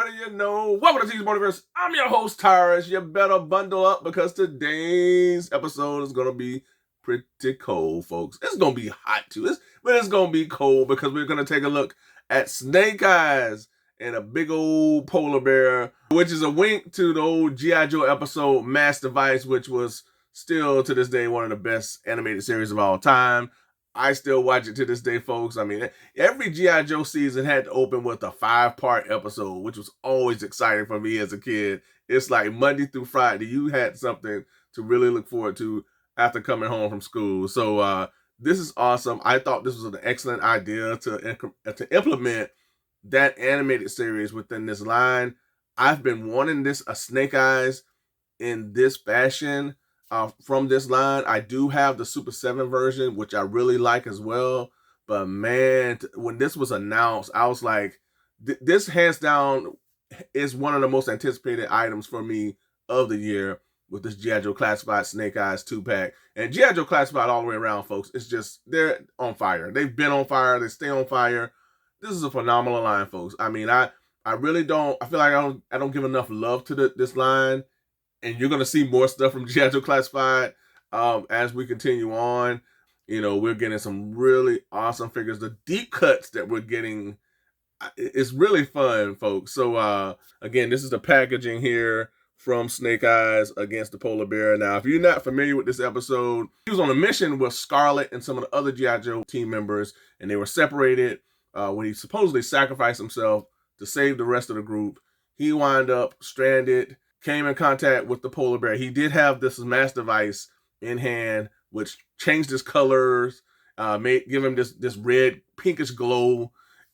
what do you know? Welcome to T's Multiverse. I'm your host, Tyrus. You better bundle up because today's episode is going to be pretty cold, folks. It's going to be hot too, but it's going to be cold because we're going to take a look at Snake Eyes and a big old polar bear, which is a wink to the old G.I. Joe episode M.A.S.S, which was still to this day one of the best animated series of all time. I still watch it to this day, folks. I mean, every G.I. Joe season had to open with a 5-part episode, which was always exciting for me as a kid. It's like Monday through Friday, you had something to really look forward to after coming home from school. So this is awesome. I thought this was an excellent idea to implement that animated series within this line. I've been wanting a Snake Eyes in this fashion. From this line, I do have the Super 7 version, which I really like as well. But man, when this was announced, I was like, this hands down is one of the most anticipated items for me of the year with this G.I. Joe Classified Snake Eyes 2-pack. And G.I. Joe Classified all the way around, folks. It's just, they're on fire. They've been on fire. They stay on fire. This is a phenomenal line, folks. I mean, I really don't, I feel like I don't give enough love to this line. And you're going to see more stuff from G.I. Joe Classified as we continue on. You know, we're getting some really awesome figures. The deep cuts that we're getting, it's really fun, folks. So, again, this is the packaging here from Snake Eyes against the polar bear. Now, if you're not familiar with this episode, he was on a mission with Scarlet and some of the other G.I. Joe team members, and they were separated when he supposedly sacrificed himself to save the rest of the group. He wound up stranded, came in contact with the polar bear. He did have this M.A.S.S device in hand, which changed his colors, give him this red pinkish glow.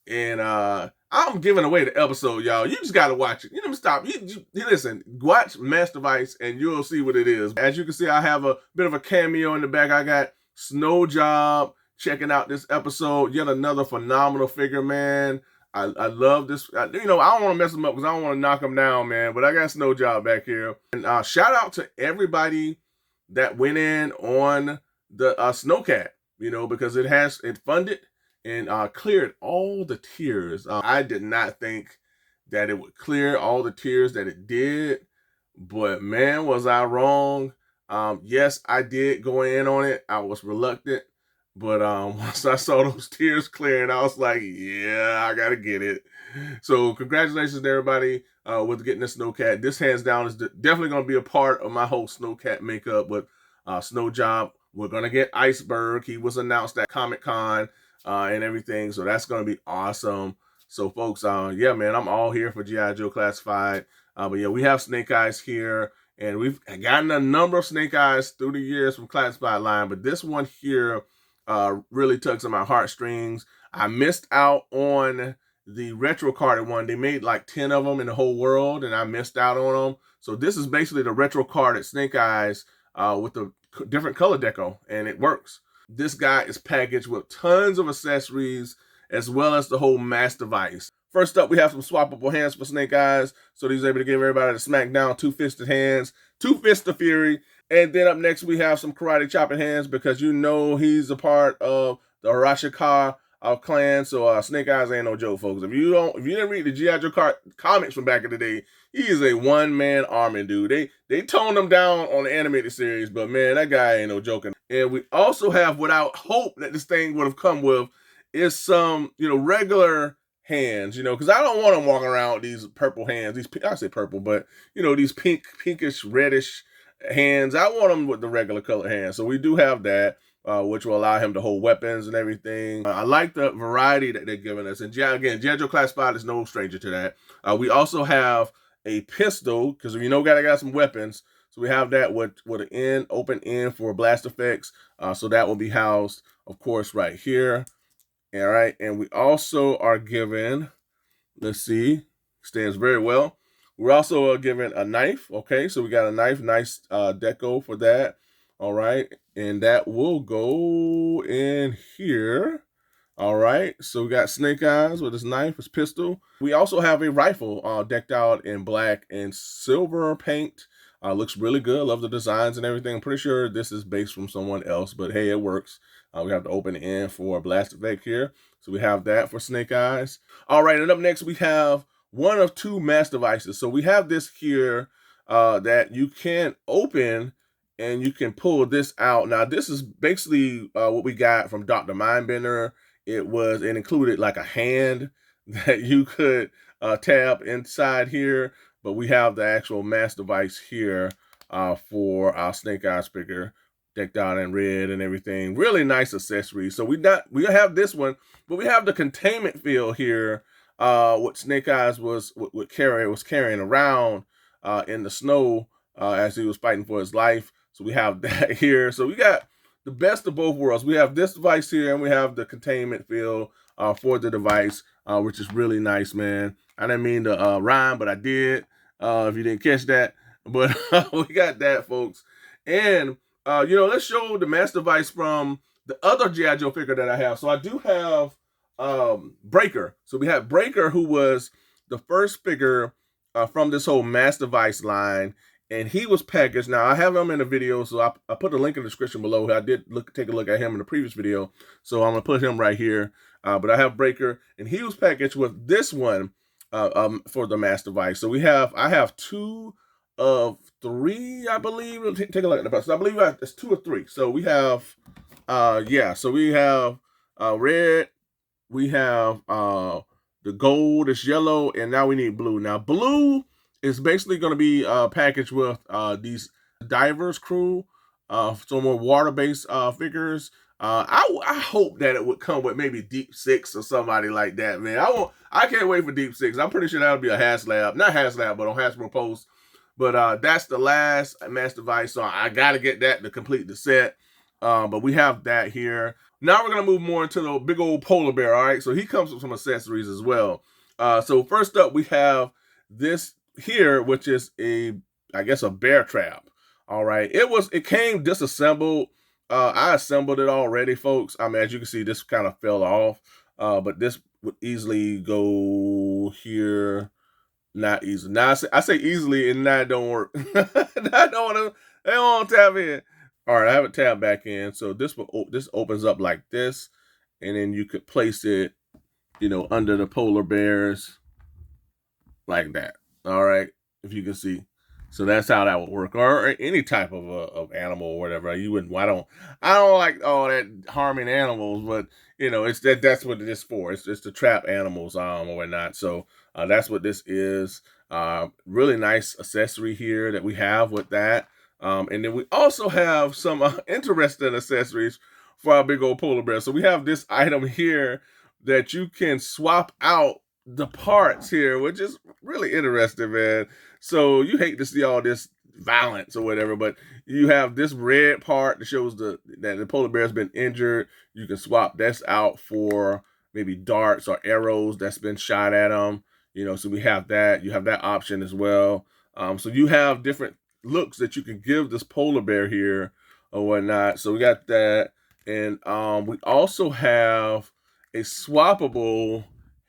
And I'm giving away the episode, y'all. You just gotta watch it. You never stop. You listen, watch M.A.S.S device, and you'll see what it is. As you can see, I have a bit of a cameo in the back. I got Snow Job checking out this episode. Yet another phenomenal figure, man. I love this. You know, I don't want to mess him up because I don't want to knock him down, man. But I got Snow Job back here. And shout out to everybody that went in on the Snowcat, you know, because it funded and cleared all the tiers. I did not think that it would clear all the tiers that it did. But man, was I wrong. Yes, I did go in on it. I was reluctant. But once I saw those tears clearing, I was like, yeah, I got to get it. So congratulations to everybody with getting the Snowcat. This hands down is definitely going to be a part of my whole Snowcat makeup with Snow Job. We're going to get Iceberg. He was announced at Comic-Con and everything. So that's going to be awesome. So folks, yeah, man, I'm all here for G.I. Joe Classified. But yeah, we have Snake Eyes here. And we've gotten a number of Snake Eyes through the years from Classified line. But this one here really tugs on my heartstrings. I missed out on the retro carded one. They made like 10 of them in the whole world, and I missed out on them. So this is basically the retro carded Snake Eyes with the different color deco, and it works. This guy is packaged with tons of accessories as well as the whole M.A.S.S device. First up, we have some swappable hands for Snake Eyes. So he's able to give everybody the smackdown, two-fisted hands, two fists of fury. And then up next, we have some karate chopping hands because you know he's a part of the Arashika clan. So Snake Eyes ain't no joke, folks. If you didn't read the G.I. Joe comics from back in the day, he is a one-man army, dude. They toned him down on the animated series, but man, that guy ain't no joking. And we also have, without hope that this thing would have come with, is some, you know, regular hands, you know, because I don't want them walking around with these purple hands. I say purple, but you know, these pinkish, reddish hands. I want them with the regular color hands. So we do have that, which will allow him to hold weapons and everything. I like the variety that they're giving us. And again, G.I. Joe Classified is no stranger to that. We also have a pistol, because we know got some weapons. So we have that with an open end for blast effects. So that will be housed, of course, right here. All right, and we also are given, let's see, stands very well. We're also given a knife, okay? So we got a knife, nice deco for that, all right? And that will go in here, all right? So we got Snake Eyes with his knife, his pistol. We also have a rifle decked out in black and silver paint. Looks really good. Love the designs and everything. I'm pretty sure this is based from someone else, but hey, it works. We have to open end for a blast effect here. So we have that for Snake Eyes. All right, and up next we have one of two M.A.S.S devices. So we have this here that you can open and you can pull this out. Now, this is basically what we got from Dr. Mindbender. It included like a hand that you could tab inside here, but we have the actual M.A.S.S device here for our Snake Eyes figure, decked out in red and everything. Really nice accessory. So we have this one, but we have the containment field here. What Snake Eyes was carrying around in the snow as he was fighting for his life. So we have that here. So we got the best of both worlds. We have this device here, and we have the containment field for the device, which is really nice, man. I didn't mean to rhyme, but I did. If you didn't catch that, but we got that, folks. And let's show the M.A.S.S device from the other G.I. Joe figure that I have. So I do have Breaker. So we have Breaker, who was the first figure from this whole M.A.S.S device line, and he was packaged. Now I have him in a video, so I put a link in the description below. I did take a look at him in the previous video, so I'm gonna put him right here. But I have Breaker, and he was packaged with this one for the M.A.S.S device. So I have 2 of 3, I believe. Take a look at the box. So I believe it's 2 or 3. So we have so we have red. We have the gold is yellow, and now we need blue. Now, blue is basically going to be packaged with these Divers Crew, some more water-based figures. I hope that it would come with maybe Deep Six or somebody like that, man. I can't wait for Deep Six. I'm pretty sure that'll be a HasLab, not HasLab, but on Hasbro Post. But that's the last M.A.S.S device, so I got to get that to complete the set. But we have that here. Now we're going to move more into the big old polar bear, all right? So he comes with some accessories as well. So first up, we have this here, which is I guess a bear trap, all right? It came disassembled. I assembled it already, folks. I mean, as you can see, this kind of fell off. But this would easily go here. Not easily. Now I say easily, and that don't work. They don't want to tap in. All right, I have it tabbed back in. So this opens up like this, and then you could place it, under the polar bears like that. All right, if you can see. So that's how that would work, or any type of animal or whatever. You wouldn't. I don't like all that harming animals, but it's that's what it is for. It's to trap animals or whatnot. So that's what this is. Really nice accessory here that we have with that. And then we also have some interesting accessories for our big old polar bear. So we have this item here that you can swap out the parts here, which is really interesting, man. So you hate to see all this violence or whatever, but you have this red part that shows that the polar bear has been injured. You can swap this out for maybe darts or arrows that's been shot at them. So we have that. You have that option as well. So you have different looks that you can give this polar bear here or whatnot. So we got that. And we also have a swappable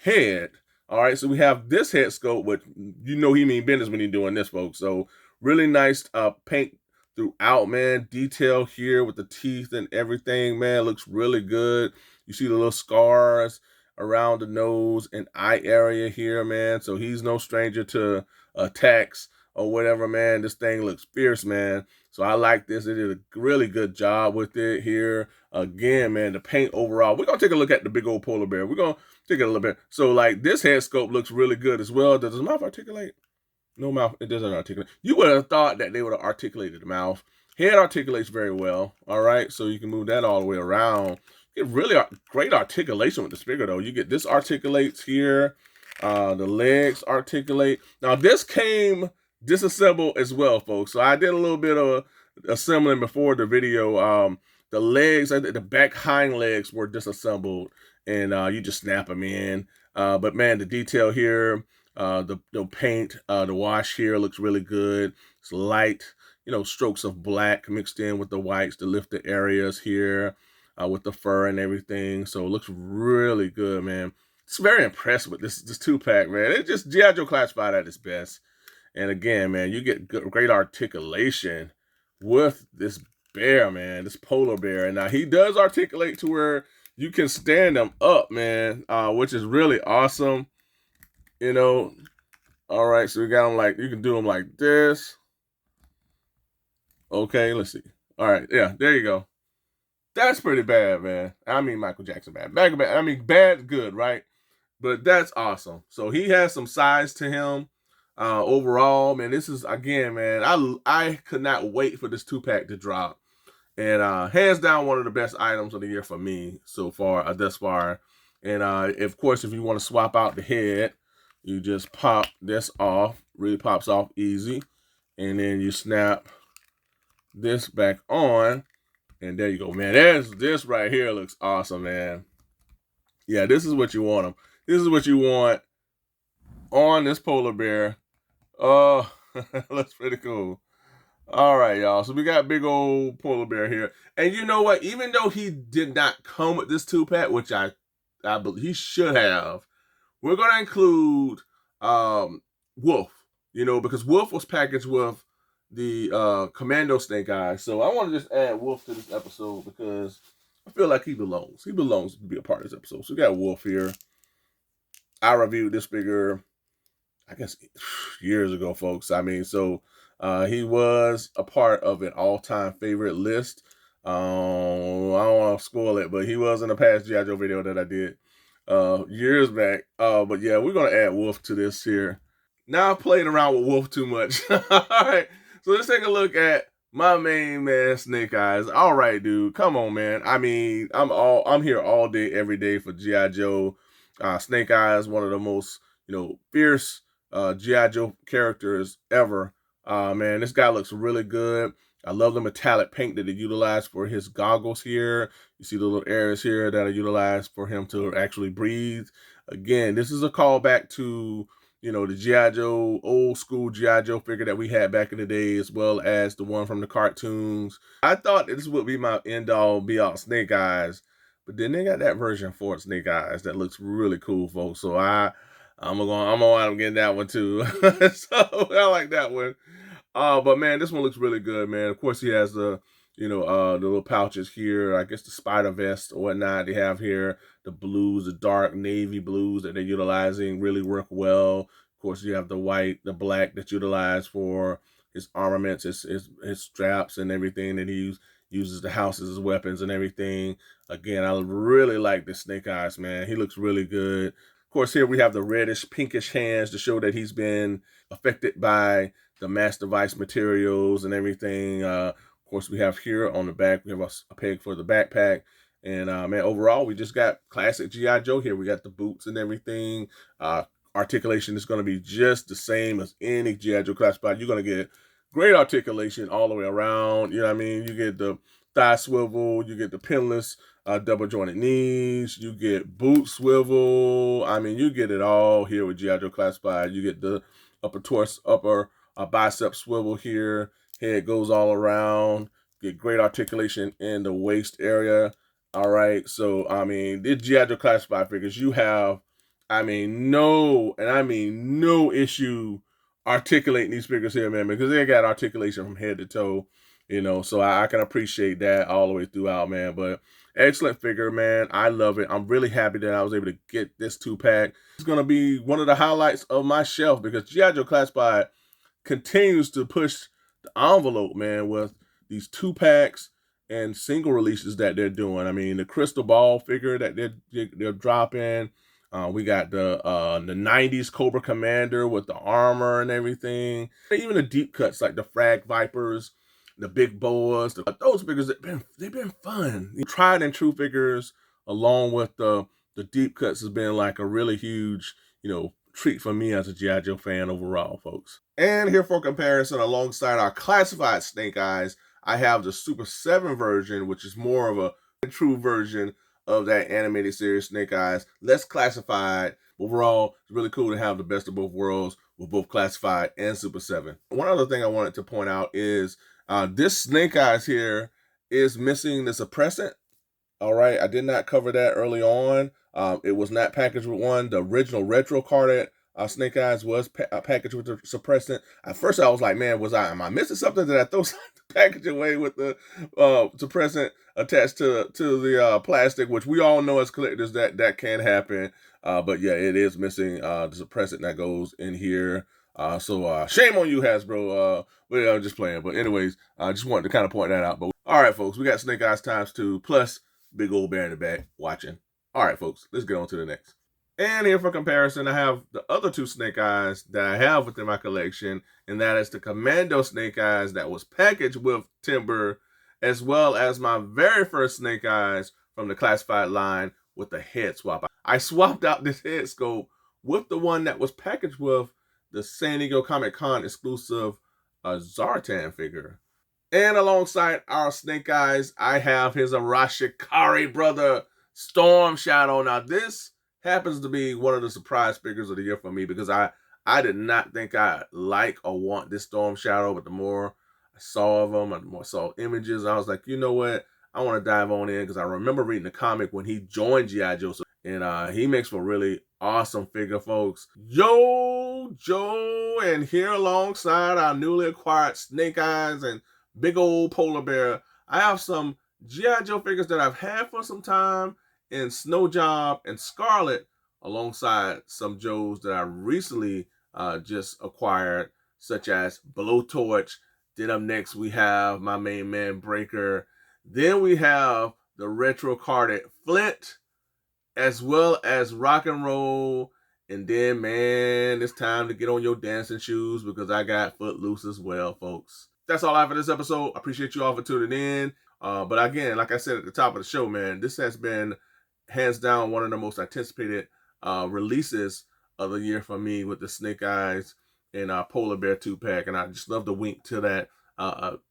head. All right, so we have this head sculpt, but he mean business when he's doing this, folks. So really nice paint throughout, man. Detail here with the teeth and everything, man. Looks really good. You see the little scars around the nose and eye area here, man. So he's no stranger to attacks or whatever, man. This thing looks fierce, man. So I like this. They did a really good job with it here. Again, man, the paint overall. We're going to take a look at the big old polar bear. We're going to take it a little bit. So, like, this head sculpt looks really good as well. Does his mouth articulate? No mouth. It doesn't articulate. You would have thought that they would have articulated the mouth. Head articulates very well. All right. So you can move that all the way around. Get really great articulation with this figure, though. You get this articulates here. The legs articulate. Now, this came disassembled as well, folks. So I did a little bit of assembling before the video. The legs, the back hind legs were disassembled, and you just snap them in. But man, the detail here, the paint, the wash here looks really good. It's light, strokes of black mixed in with the whites to lift the areas here with the fur and everything. So it looks really good, man. It's very impressed with this 2-pack, man. It's just G.I. Joe Classified at its best. And again, man, you get great articulation with this bear, man, this polar bear. And now he does articulate to where you can stand him up, man, which is really awesome. You know, all right, so we got them like, you can do them like this. Okay, let's see. All right, yeah, there you go. That's pretty bad, man. I mean, Michael Jackson bad. Bad, bad. I mean, bad, good, right? But that's awesome. So he has some size to him. Overall, man, this is again, man. I could not wait for this 2-pack to drop, and hands down one of the best items of the year for me so far, thus far. And of course, if you want to swap out the head, you just pop this off. Really pops off easy, and then you snap this back on, and there you go, man. This right here looks awesome, man. Yeah, this is what you want them. This is what you want on this polar bear. Oh, looks pretty cool. All right, y'all. So we got big old polar bear here, and you know what? Even though he did not come with this 2-pack, which I believe he should have, we're gonna include Wolf. You know, because Wolf was packaged with the Commando Snake Eyes. So I want to just add Wolf to this episode because I feel like he belongs. He belongs to be a part of this episode. So we got Wolf here. I reviewed this figure, I guess, years ago, folks. I mean, so he was a part of an all-time favorite list. I don't want to spoil it, but he was in a past G.I. Joe video that I did years back. But yeah, we're going to add Wolf to this here. Now I've played around with Wolf too much. All right, so let's take a look at my main man, Snake Eyes. All right, dude, come on, man. I mean, I'm here all day, every day for G.I. Joe. Snake Eyes, one of the most fierce G.I. Joe characters ever. Man, this guy looks really good. I love the metallic paint that they utilized for his goggles here. You see the little areas here that are utilized for him to actually breathe. Again, this is a callback to the G.I. Joe, old school G.I. Joe figure that we had back in the day, as well as the one from the cartoons. I thought this would be my end-all, be-all Snake Eyes, but then they got that version for Snake Eyes that looks really cool, folks. So I'm gonna wind up getting that one too. So I like that one. But man, this one looks really good, man. Of course, he has the the little pouches here. I guess the spider vest or whatnot they have here. The blues, the dark navy blues that they're utilizing really work well. Of course, you have the white, the black that's utilized for his armaments, his straps and everything that he uses to house his weapons and everything. Again, I really like this Snake Eyes, man. He looks really good. Of course, here we have the reddish, pinkish hands to show that he's been affected by the M.A.S.S device materials and everything. Of course, we have here on the back, we have a peg for the backpack. And man, overall, we just got classic G.I. Joe here. We got the boots and everything. Articulation is going to be just the same as any G.I. Joe classified. You're going to get great articulation all the way around. You know what I mean? You get the thigh swivel, you get the pinless double jointed knees, you get boot swivel. I mean, you get it all here with G.I. Joe classified. You get the upper bicep swivel here. Head goes all around. Get great articulation in the waist area. All right, so I mean, the G.I. Joe classified figures, you have, I mean, no issue articulating these figures here, man, because they got articulation from head to toe, so I can appreciate that all the way throughout, man. But excellent figure, man. I love it. I'm really happy that I was able to get this 2-pack. It's going to be one of the highlights of my shelf because G.I. Joe Classified continues to push the envelope, man, with these 2-packs and single releases that they're doing. I mean, the crystal ball figure that they're dropping. We got the 90s Cobra Commander with the armor and everything. Even the deep cuts like the Frag Vipers, the Big Boas, those figures they've been fun. Tried and true figures along with the deep cuts has been like a really huge, treat for me as a G.I. Joe fan overall, folks. And here for comparison, alongside our classified Snake Eyes, I have the Super 7 version, which is more of a true version of that animated series Snake Eyes, less classified. Overall, it's really cool to have the best of both worlds with both classified and Super 7. One other thing I wanted to point out is this Snake Eyes here is missing the suppressant. All right, I did not cover that early on. It was not packaged with one. The original retro card Snake Eyes was packaged with the suppressant. At first, I was like, man, am I missing something? Did I throw the package away with the suppressant attached to the plastic, which we all know as collectors that can happen. But yeah, it is missing the suppressant that goes in here. So shame on you, Hasbro. But I'm just playing. But anyways, I just wanted to kind of point that out. But all right, folks, we got Snake Eyes ×2 plus big old bear in the back watching. All right, folks, let's get on to the next. And here for comparison, I have the other two Snake Eyes that I have within my collection, and that is the Commando Snake Eyes that was packaged with Timber, as well as my very first Snake Eyes from the classified line with the head swap. I swapped out this head scope with the one that was packaged with the San Diego Comic-Con exclusive Zartan figure. And alongside our Snake Eyes, I have his Arashikari brother, Storm Shadow. Now, this happens to be one of the surprise figures of the year for me because I did not think I like or want this Storm Shadow, but the more I saw of him, the more I saw images, I was like, you know what? I want to dive on in because I remember reading the comic when he joined G.I. Joe. And he makes for a really awesome figure, folks. Yo, Joe, and here alongside our newly acquired Snake Eyes and big old polar bear, I have some G.I. Joe figures that I've had for some time in Snow Job and Scarlet, alongside some Joes that I recently just acquired, such as Blowtorch. Then up next, we have my main man, Breaker. Then we have the retro carded Flint, as well as Rock and Roll. And then, man, it's time to get on your dancing shoes because I got Footloose as well, folks. That's all I have for this episode. I appreciate you all for tuning in. But again, like I said at the top of the show, man, this has been hands down one of the most anticipated releases of the year for me with the Snake Eyes and Polar Bear 2-pack. And I just love to wink to that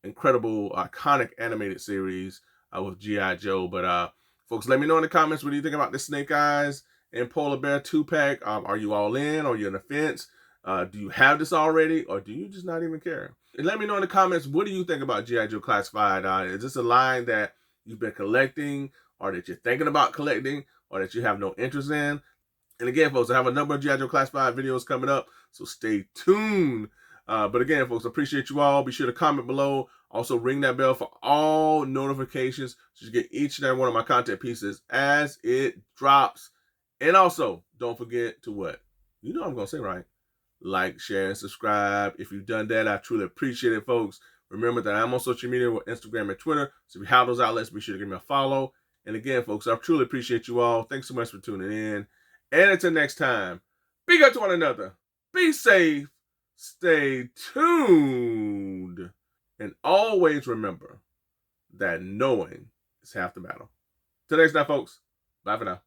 incredible, iconic animated series with G.I. Joe. But folks, let me know in the comments what do you think about the Snake Eyes and Polar Bear 2-pack. Are you all in? Are you on the fence? Do you have this already? Or do you just not even care? And let me know in the comments, what do you think about G.I. Joe Classified? Is this a line that you've been collecting, or that you're thinking about collecting, or that you have no interest in? And again, folks, I have a number of G.I. Joe Classified videos coming up, so stay tuned. But again, folks, I appreciate you all. Be sure to comment below. Also, ring that bell for all notifications so you get each and every one of my content pieces as it drops. And also, don't forget to what? You know what I'm going to say, right? Like, share, and subscribe. If you've done that, I truly appreciate it, folks. Remember that I'm on social media with Instagram and Twitter. So if you have those outlets, be sure to give me a follow. And again, folks, I truly appreciate you all. Thanks so much for tuning in. And until next time, be good to one another. Be safe. Stay tuned. And always remember that knowing is half the battle. Till next time, folks. Bye for now.